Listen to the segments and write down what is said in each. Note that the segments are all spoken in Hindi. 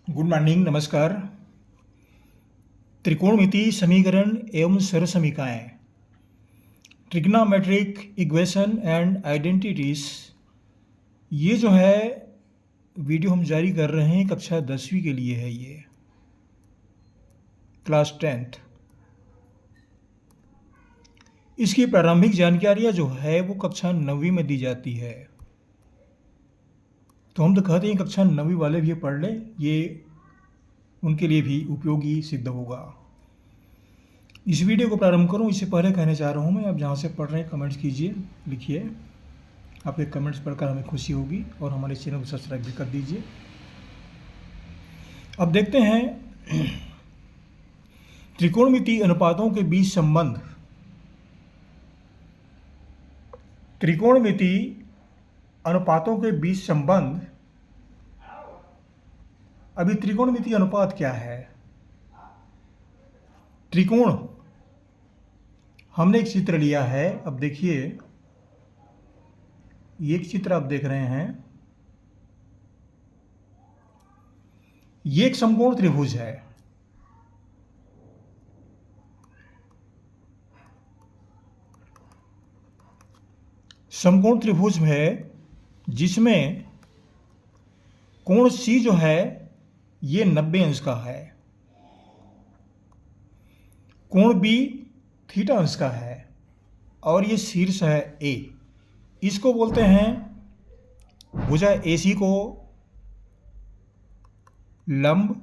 गुड मॉर्निंग, नमस्कार। त्रिकोणमिति समीकरण एवं सरसमीकाएं, ट्रिग्नोमेट्रिक इक्वेशन एंड आइडेंटिटीज, ये जो है वीडियो हम जारी कर रहे हैं कक्षा 10वीं के लिए है। ये क्लास 10th। इसकी प्रारंभिक जानकारियाँ जो है वो कक्षा 9वीं में दी जाती है। तो हम तो कहते हैं कक्षा 9वीं वाले भी पढ़ लें, ये उनके लिए भी उपयोगी सिद्ध होगा। इस वीडियो को प्रारंभ करूं इससे पहले कहना चाह रहा हूं मैं, आप जहां से पढ़ रहे हैं कमेंट्स कीजिए, लिखिए। आपके कमेंट्स पढ़कर हमें खुशी होगी और हमारे चैनल को सब्सक्राइब भी कर दीजिए। अब देखते हैं त्रिकोणमिति अनुपातों के बीच संबंध। त्रिकोणमिति अनुपातों के बीच संबंध। अभी त्रिकोणमिति अनुपात क्या है? त्रिकोण, हमने एक चित्र लिया है। अब देखिए, ये एक चित्र आप देख रहे हैं, ये एक समकोण त्रिभुज है। समकोण त्रिभुज है जिसमें कोण C जो है ये 90 अंश का है, कोण B थीटा अंश का है और ये शीर्ष है A। इसको बोलते हैं भुजा AC को लंब,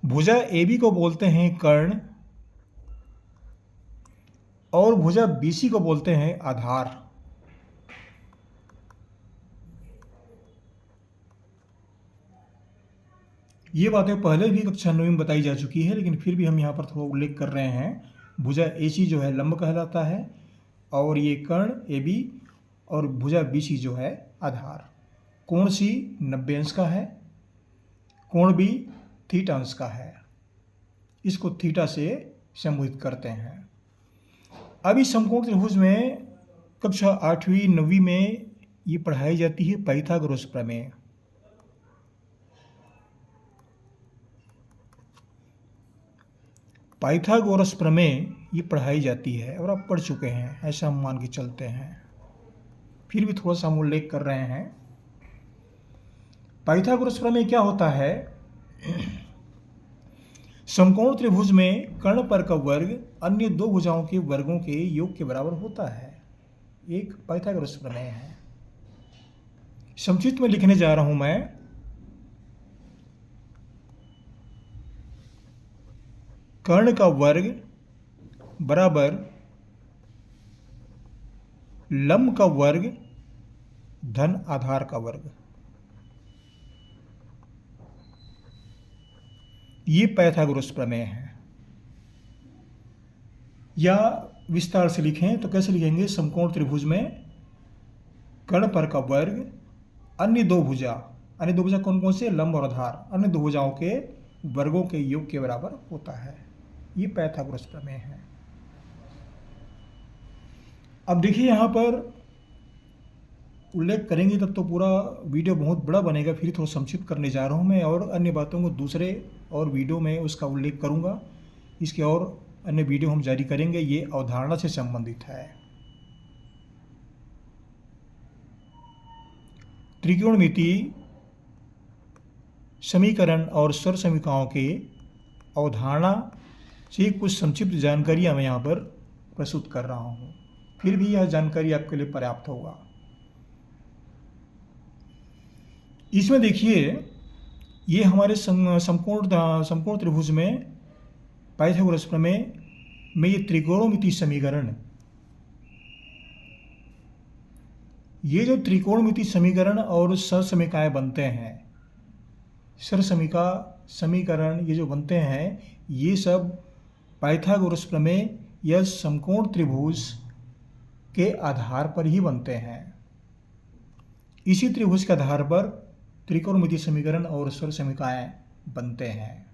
भुजा AB को बोलते हैं कर्ण और भुजा BC को बोलते हैं आधार। ये बातें पहले भी कक्षा 9 में बताई जा चुकी है, लेकिन फिर भी हम यहाँ पर थोड़ा उल्लेख कर रहे हैं। भुजा AC जो है लंब कहलाता है और ये कर्ण AB और भुजा BC जो है आधार। कोण C 90 अंश का है, कोण B थीटा अंश का है। इसको थीटा से संबोधित करते हैं। अब इस समकोण त्रिभुज में कक्षा 8वीं 9वीं में ये पढ़ाई जाती है पाइथागोरस प्रमेय। पाइथागोरस प्रमेय ये पढ़ाई जाती है और आप पढ़ चुके हैं, ऐसा हम मान के चलते हैं। फिर भी थोड़ा सा हम उल्लेख कर रहे हैं। पाइथागोरस प्रमेय क्या होता है? समकोण त्रिभुज में कर्ण पर का वर्ग अन्य दो भुजाओं के वर्गों के योग के बराबर होता है। एक पाइथागोरस प्रमेय है। संक्षिप्त में लिखने जा रहा हूं मैं। कर्ण का वर्ग बराबर लंब का वर्ग धन आधार का वर्ग। ये पाइथागोरस प्रमेय है। या विस्तार से लिखें तो कैसे लिखेंगे? समकोण त्रिभुज में कर्ण पर का वर्ग अन्य दो भुजा कौन कौन से? लंब और आधार। अन्य दो भुजाओं के वर्गों के योग के बराबर होता है। ये पाइथागोरस प्रमेय है। अब देखिए, यहां पर उल्लेख करेंगे तब तो पूरा वीडियो बहुत बड़ा बनेगा। फिर थोड़ा संक्षिप्त करने जा रहा हूं मैं और अन्य बातों को दूसरे और वीडियो में उसका उल्लेख करूंगा। इसके और अन्य वीडियो हम जारी करेंगे। ये अवधारणा से संबंधित है। त्रिकोणमिति समीकरण और सरसमीकाओं के अवधारणा से कुछ संक्षिप्त जानकारियां मैं यहाँ पर प्रस्तुत कर रहा हूँ। फिर भी यह जानकारी आपके लिए पर्याप्त होगा। इसमें देखिए, ये हमारे समकोण त्रिभुज में पाइथागोरस प्रमेय में ये त्रिकोणमिति समीकरण, ये जो त्रिकोणमिति समीकरण और सरसमीकाएं बनते हैं, सरसमीका समीकरण ये जो बनते हैं, ये सब पाइथागोरस प्रमेय या समकोण त्रिभुज के आधार पर ही बनते हैं। इसी त्रिभुज के आधार पर त्रिकोणमिति समीकरण और सरसमीकाएं बनते हैं।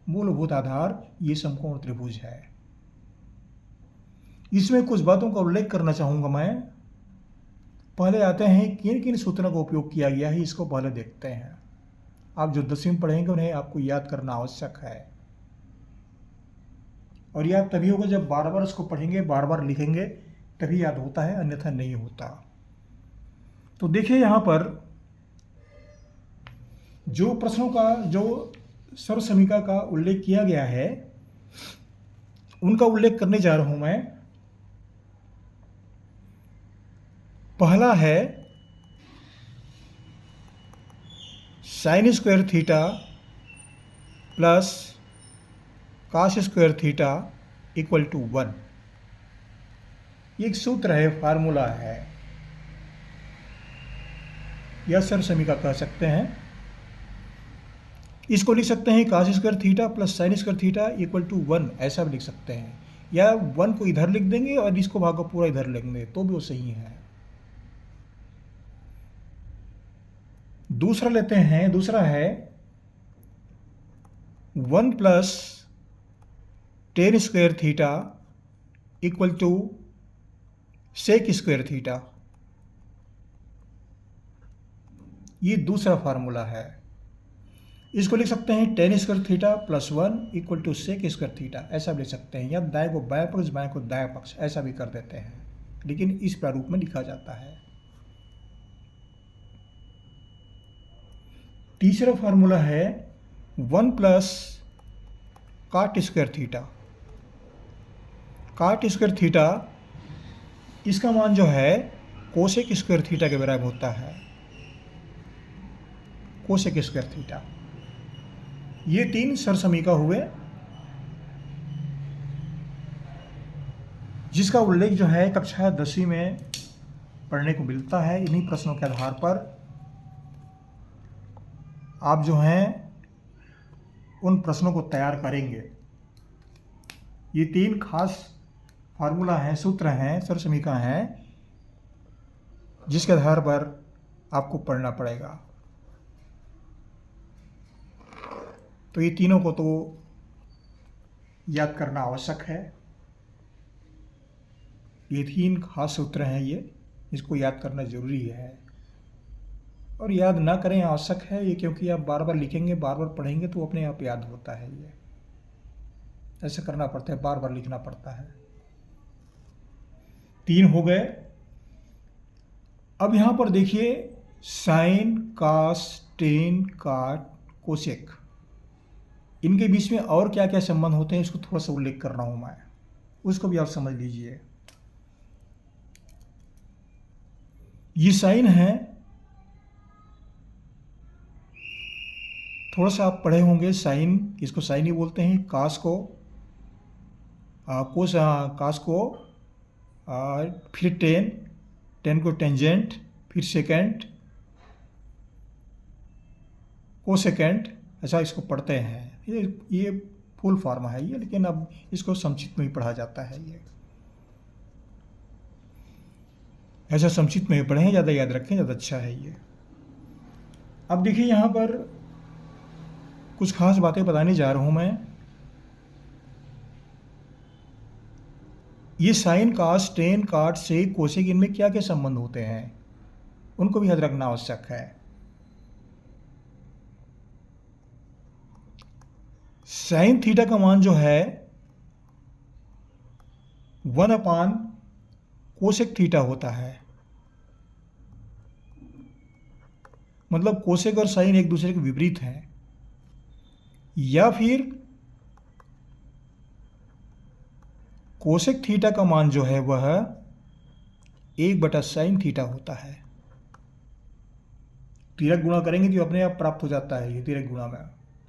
मूलभूत आधार ये समकोण त्रिभुज है। इसमें कुछ बातों का उल्लेख करना चाहूंगा मैं। पहले आते हैं किन किन सूत्रों का उपयोग किया गया है, इसको पहले देखते हैं। आप जो 10वीं में पढ़ेंगे उन्हें आपको याद करना आवश्यक है। और याद तभी होगा जब बार बार उसको पढ़ेंगे, बार बार लिखेंगे, तभी याद होता है, अन्यथा नहीं होता। तो देखिए यहाँ पर जो प्रश्नों का जो सर्व समीका का उल्लेख किया गया है उनका उल्लेख करने जा रहा हूं मैं। पहला है sine square theta plus cos square theta equal to 1। ये एक सूत्र है, फार्मूला है, या सर्व समीका कह सकते हैं। इसको लिख सकते हैं cos square theta plus sine square theta equal to 1, ऐसा भी लिख सकते हैं, या 1 को इधर लिख देंगे और इसको भाग को पूरा इधर लिख देंगे तो भी वो सही है। दूसरा लेते हैं, दूसरा है 1 plus tan square theta equal to sec square theta. ये दूसरा फार्मूला है। इसको लिख सकते हैं tan square theta plus 1 equal to sec square theta, ऐसा भी लिख सकते हैं, या दाएं को बाएं पक्ष, बाएं को दाएं पक्ष, ऐसा भी कर देते हैं, लेकिन इस प्रारूप में लिखा जाता है। तीसरा फार्मूला है 1 plus cot square theta. Cot square theta, इसका मान जो है कोसेक स्क्वायर थीटा के बराबर होता है, कोसेक स्क्वायर थीटा। ये 3 सरसमीका हुए जिसका उल्लेख जो है कक्षा 10वीं में पढ़ने को मिलता है। इन्हीं प्रश्नों के आधार पर आप जो हैं उन प्रश्नों को तैयार करेंगे। ये 3 खास फार्मूला हैं, सूत्र हैं, सरसमीका हैं, जिसके आधार पर आपको पढ़ना पड़ेगा। तो ये तीनों को तो याद करना आवश्यक है। ये 3 खास सूत्र हैं, ये इसको याद करना ज़रूरी है, और याद ना करें आवश्यक है ये, क्योंकि आप बार बार लिखेंगे, बार बार पढ़ेंगे तो अपने आप याद होता है। ये ऐसे करना पड़ता है, बार बार लिखना पड़ता है। 3 हो गए। अब यहाँ पर देखिए sine, cos, tan, cot, cosec, इनके बीच में और क्या क्या संबंध होते हैं इसको थोड़ा सा उल्लेख कर रहा हूँ मैं, उसको भी आप समझ लीजिए। ये साइन है, थोड़ा सा आप पढ़े होंगे, साइन, इसको साइन ही बोलते हैं। कास को कास को फिर टेन, टेन को टेंजेंट, फिर सेकेंड, कोसेकेंड, ऐसा इसको पढ़ते हैं। ये फुल फॉर्म है ये, लेकिन अब इसको संक्षिप्त में ही पढ़ा जाता है। ये ऐसा संक्षिप्त में ही पढ़ें, ज़्यादा याद रखें, ज़्यादा अच्छा है ये। अब देखिए यहाँ पर कुछ खास बातें बताने जा रहा हूँ मैं। ये साइन, कॉस, टेन, कॉट, सेक, कोसेक, इनमें क्या क्या संबंध होते हैं उनको भी याद रखना आवश्यक है। साइन थीटा का मान जो है 1 कोसेक थीटा होता है। मतलब कोसेक और साइन एक दूसरे के विपरीत हैं। या फिर कोसेक थीटा का मान जो है वह 1/sin थीटा होता है। तिरक गुणा करेंगे तो अपने आप प्राप्त हो जाता है। ये तिरक गुणा में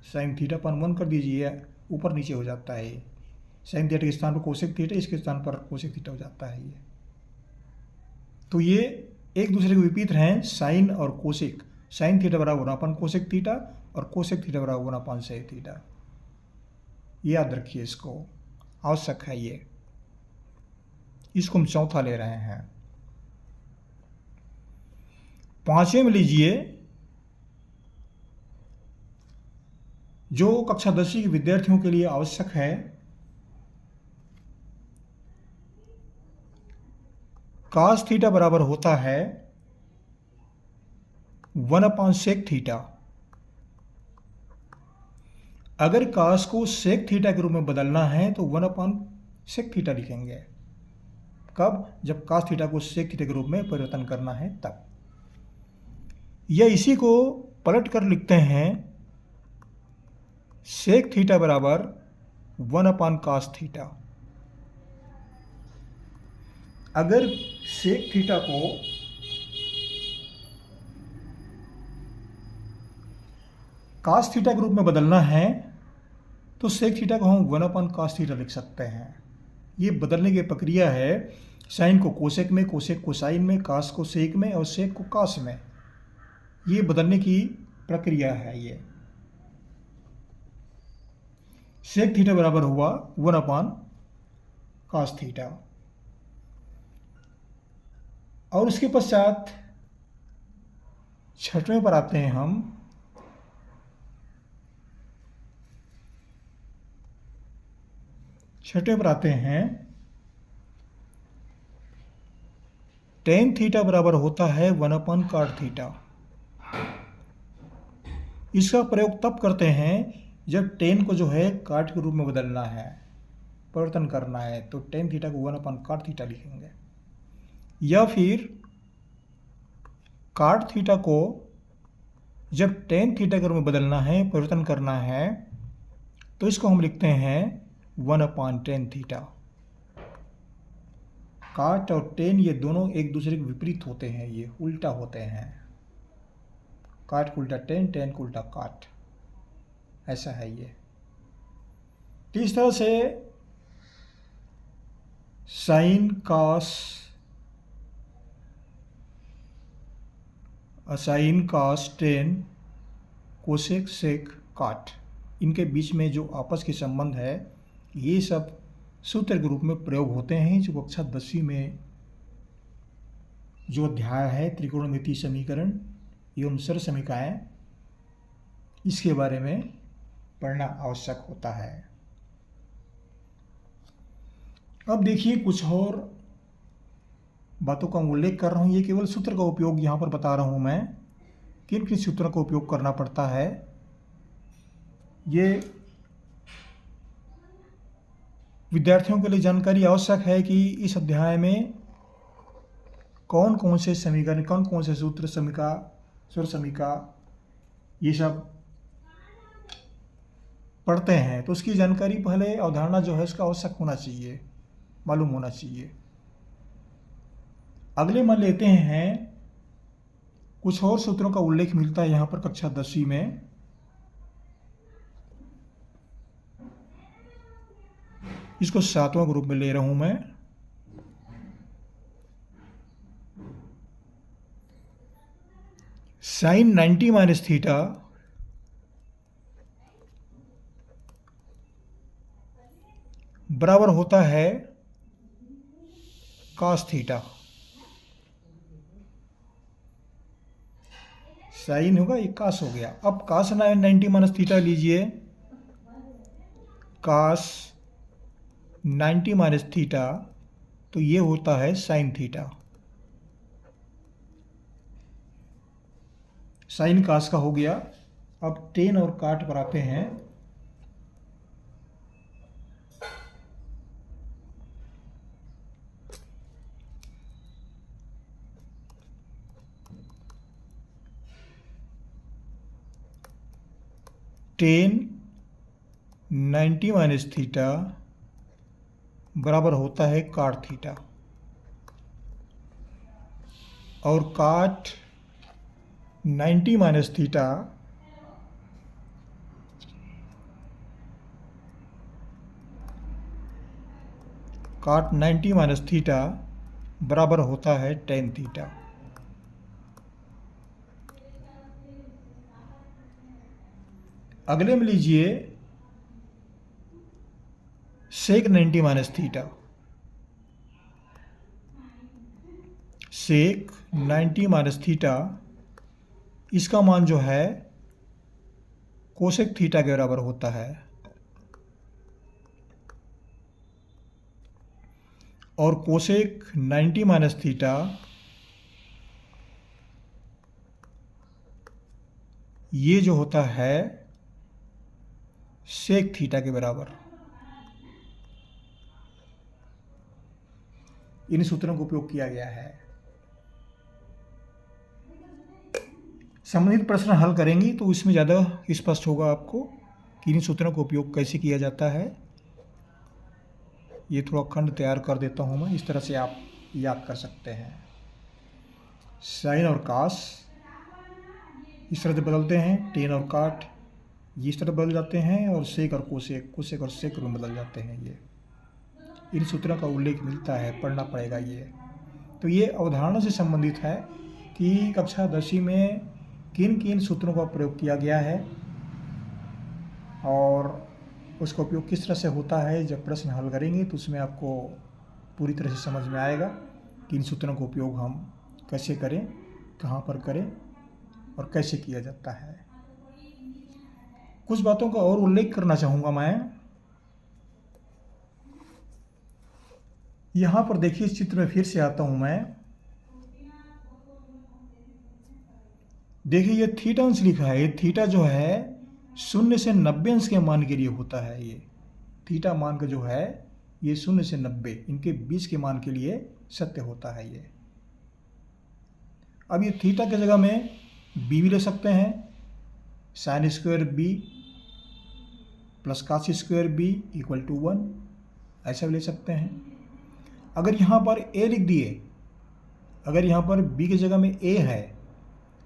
साइन थीटा पर 1 कर दीजिए, ऊपर नीचे हो जाता है। साइन थीटा के स्थान पर कोसेक थीटा, इसके स्थान पर कोसेक थीटा हो जाता है। ये तो ये एक दूसरे के विपरीत हैं, साइन और कोसेक। साइन थीटा बराबर 1 कोसेक थीटा और कोसेक थीटा बराबर 1 सेक थीटा। याद रखिए, इसको आवश्यक है ये। इसको हम चौथा ले रहे हैं। 5वें में लीजिए, जो कक्षा 10वीं के विद्यार्थियों के लिए आवश्यक है। कॉस थीटा बराबर होता है 1/sec थीटा। अगर कास को सेक थीटा के रूप में बदलना है तो 1 सेक थीटा लिखेंगे। कब? जब कास थीटा को सेक थीटा के रूप में परिवर्तन करना है तब। या इसी को पलट कर लिखते हैं सेक थीटा बराबर 1 कास थीटा। अगर सेक थीटा को कास थीटा के रूप में बदलना है तो सेक थीटा को हम 1 कास थीटा लिख सकते हैं। ये बदलने की प्रक्रिया है, साइन को कोसेक में, कोसेक को साइन में, कास को सेक में और सेक को कास में। ये बदलने की प्रक्रिया है। ये सेक थीटा बराबर हुआ 1 कास थीटा। और उसके पश्चात छठवें पर आते हैं हम। छठवें पर आते हैं, टेन थीटा बराबर होता है 1 काट थीटा। इसका प्रयोग तब करते हैं जब टेन को जो है काट के रूप में बदलना है, परिवर्तन करना है, तो टेन थीटा को 1 काट थीटा लिखेंगे। या फिर काट थीटा को जब टेन थीटा के रूप में बदलना है, परिवर्तन करना है, तो इसको हम लिखते हैं 1/tan थीटा। काट और टेन ये दोनों एक दूसरे के विपरीत होते हैं, ये उल्टा होते हैं। काट को उल्टा टेन, टेन को उल्टा काट, ऐसा है ये। तो इस तरह से साइन कास टेन, कोसेक सेक काट, इनके बीच में जो आपस के संबंध है, ये सब सूत्र के रूप में प्रयोग होते हैं। जो कक्षा 10वीं में जो अध्याय है त्रिकोणमितीय समीकरण एवं सरल समीकरण, इसके बारे में पढ़ना आवश्यक होता है। अब देखिए, कुछ और बातों का उल्लेख कर रहा हूँ। ये केवल सूत्र का उपयोग यहाँ पर बता रहा हूँ मैं, किन किन सूत्रों का उपयोग करना पड़ता है। ये विद्यार्थियों के लिए जानकारी आवश्यक है कि इस अध्याय में कौन कौन से समीकरण, कौन कौन से सूत्र, समीका, स्वर समीका, ये सब पढ़ते हैं। तो उसकी जानकारी पहले, अवधारणा जो है उसका आवश्यक होना चाहिए, मालूम होना चाहिए। अगले मान लेते हैं, कुछ और सूत्रों का उल्लेख मिलता है यहाँ पर कक्षा 10वीं में। इसको 7वां ग्रुप में ले रहा हूं मैं। साइन 90 माइनस थीटा बराबर होता है कास थीटा। साइन होगा, ये कास हो गया। अब कास 90 माइनस थीटा लीजिए, कास 90 माइनस थीटा, तो ये होता है साइन थीटा। साइन कास का हो गया। अब टेन और काट पर आते हैं। टेन 90 माइनस थीटा बराबर होता है काट थीटा, और काट 90 माइनस थीटा काट 90 माइनस थीटा बराबर होता है टेन थीटा। अगले में लीजिए सेक 90 माइनस थीटा। सेक 90 माइनस थीटा, इसका मान जो है कोसेक थीटा के बराबर होता है, और कोसेक 90 माइनस थीटा ये जो होता है सेक थीटा के बराबर। इन सूत्रों का उपयोग किया गया है। संबंधित प्रश्न हल करेंगी तो इसमें ज़्यादा स्पष्ट होगा आपको कि इन सूत्रों का उपयोग कैसे किया जाता है। ये थोड़ा खंड तैयार कर देता हूँ मैं, इस तरह से आप याद कर सकते हैं। साइन और कास इस तरह से बदलते हैं, टेन और काट ये इस तरह बदल जाते हैं, और सेक और कोसेक, कोसेक और सेक में बदल जाते हैं। ये इन सूत्रों का उल्लेख मिलता है, पढ़ना पड़ेगा ये। तो ये अवधारणा से संबंधित है कि कक्षा 10वीं में किन किन सूत्रों का प्रयोग किया गया है और उसका उपयोग किस तरह से होता है। जब प्रश्न हल करेंगे तो उसमें आपको पूरी तरह से समझ में आएगा कि इन सूत्रों का उपयोग हम कैसे करें, कहाँ पर करें और कैसे किया जाता है। कुछ बातों का और उल्लेख करना चाहूँगा मैं। यहाँ पर देखिए, इस चित्र में फिर से आता हूँ मैं। देखिए ये थीटा अंश लिखा है। ये थीटा जो है 0 से 90 अंश के मान के लिए होता है। ये थीटा मान का जो है ये 0 से 90 इनके बीच के मान के लिए सत्य होता है ये। अब ये थीटा की जगह में बी भी ले सकते हैं, sine square B plus cos square B equal to 1, ऐसा भी ले सकते हैं। अगर यहाँ पर ए लिख दिए, अगर यहाँ पर बी की जगह में ए है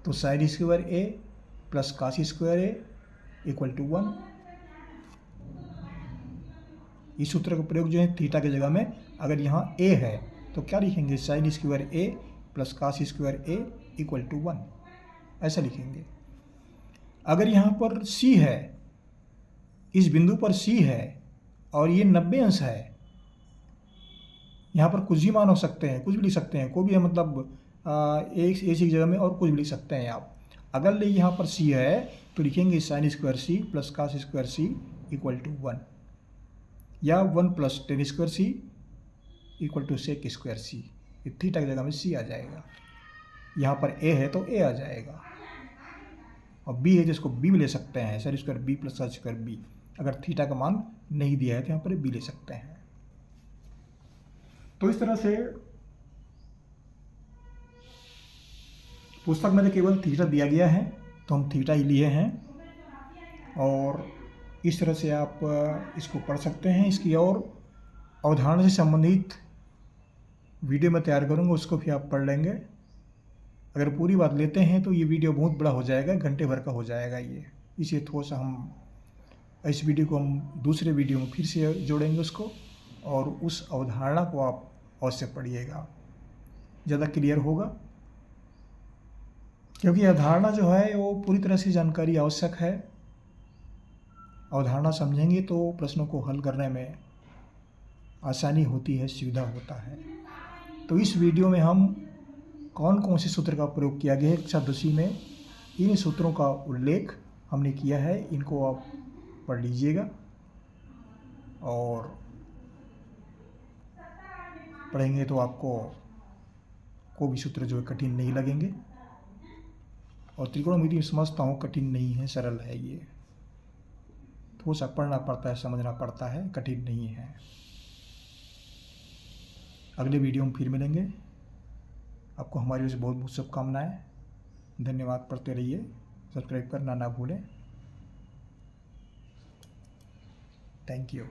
तो sine square A plus cos square A equal to 1। इस सूत्र का प्रयोग जो है थीटा की जगह में, अगर यहाँ ए है तो क्या लिखेंगे, sine square A plus cos square A equal to 1, ऐसा लिखेंगे। अगर यहाँ पर सी है, इस बिंदु पर सी है और ये 90 अंश है, यहाँ पर कुछ भी मान हो सकते हैं, कुछ भी लिख सकते हैं, कोई भी है, मतलब एक की जगह में और कुछ भी लिख सकते हैं आप। अगर यहाँ पर सी है तो लिखेंगे sine square C plus cos square C equal to 1, या 1 plus tan square C equal to sec square C. Theta की जगह में सी आ जाएगा। यहाँ पर ए है तो ए आ जाएगा, और बी है जिसको बी भी ले सकते हैं, sine square B plus cos square B. अगर थीटा का मान नहीं दिया है तो यहाँ पर बी ले सकते हैं। तो इस तरह से पुस्तक में तो केवल थीटा दिया गया है तो हम थीटा ही लिए हैं, और इस तरह से आप इसको पढ़ सकते हैं। इसकी और अवधारणा से संबंधित वीडियो मैं तैयार करूँगा, उसको भी आप पढ़ लेंगे। अगर पूरी बात लेते हैं तो ये वीडियो बहुत बड़ा हो जाएगा, घंटे भर का हो जाएगा ये। इसलिए थोड़ा सा हम इस वीडियो को हम दूसरे वीडियो में फिर से जोड़ेंगे उसको, और उस अवधारणा को आप अवश्य पढ़िएगा, ज़्यादा क्लियर होगा। क्योंकि अवधारणा जो है वो पूरी तरह से जानकारी आवश्यक है। अवधारणा समझेंगे तो प्रश्नों को हल करने में आसानी होती है, सुविधा होता है। तो इस वीडियो में हम कौन कौन से सूत्र का प्रयोग किया गया है कक्षा 10वीं में, इन सूत्रों का उल्लेख हमने किया है। इनको आप पढ़ लीजिएगा, और पढ़ेंगे तो आपको कोई भी सूत्र जो है कठिन नहीं लगेंगे। और त्रिकोणमिति समझता हूँ कठिन नहीं है, सरल है ये। थोड़ा सा पढ़ना पड़ता है, समझना पड़ता है, कठिन नहीं है। अगले वीडियो में फिर मिलेंगे। आपको हमारी ओर से बहुत बहुत शुभकामनाएं। धन्यवाद। पढ़ते रहिए, सब्सक्राइब करना ना भूलें। Thank you.